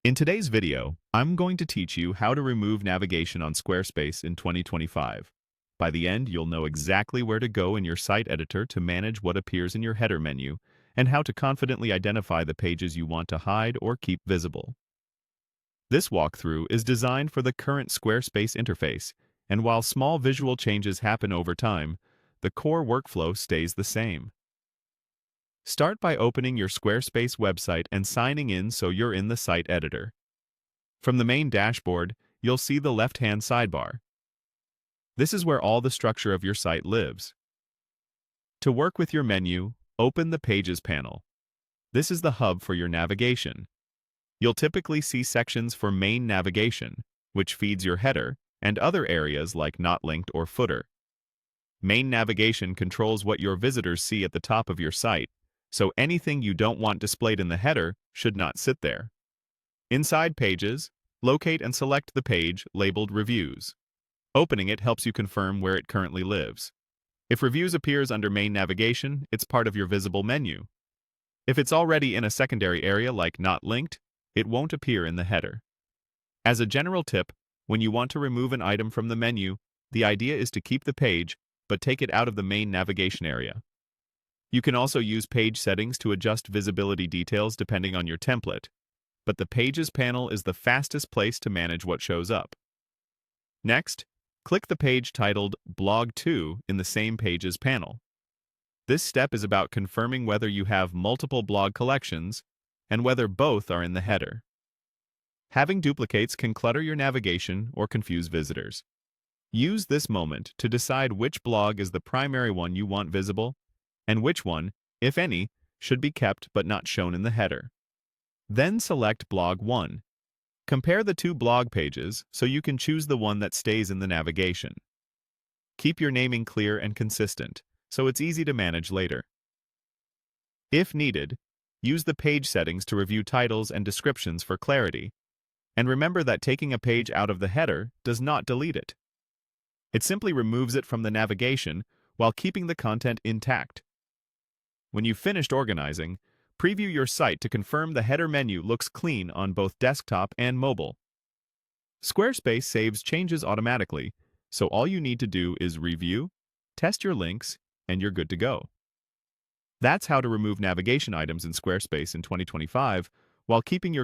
In today's video, I'm going to teach you how to remove navigation on Squarespace in 2025. By the end, you'll know exactly where to go in your site editor to manage what appears in your header menu and how to confidently identify the pages you want to hide or keep visible. This walkthrough is designed for the current Squarespace interface, and while small visual changes happen over time, the core workflow stays the same. Start by opening your Squarespace website and signing in so you're in the site editor. From the main dashboard, you'll see the left-hand sidebar. This is where all the structure of your site lives. To work with your menu, open the Pages panel. This is the hub for your navigation. You'll typically see sections for main navigation, which feeds your header, and other areas like not linked or footer. Main navigation controls what your visitors see at the top of your site, so anything you don't want displayed in the header should not sit there. Inside Pages, locate and select the page labeled Reviews. Opening it helps you confirm where it currently lives. If Reviews appears under main navigation, it's part of your visible menu. If it's already in a secondary area like Not Linked, it won't appear in the header. As a general tip, when you want to remove an item from the menu, the idea is to keep the page, but take it out of the main navigation area. You can also use page settings to adjust visibility details depending on your template, but the Pages panel is the fastest place to manage what shows up. Next, click the page titled Blog 2 in the same Pages panel. This step is about confirming whether you have multiple blog collections and whether both are in the header. Having duplicates can clutter your navigation or confuse visitors. Use this moment to decide which blog is the primary one you want visible and which one, if any, should be kept but not shown in the header. Then select Blog 1. Compare the two blog pages so you can choose the one that stays in the navigation. Keep your naming clear and consistent, so it's easy to manage later. If needed, use the page settings to review titles and descriptions for clarity. And remember that taking a page out of the header does not delete it. It simply removes it from the navigation while keeping the content intact. When you've finished organizing, preview your site to confirm the header menu looks clean on both desktop and mobile. Squarespace saves changes automatically, so all you need to do is review, test your links, and you're good to go. That's how to remove navigation items in Squarespace in 2025 while keeping your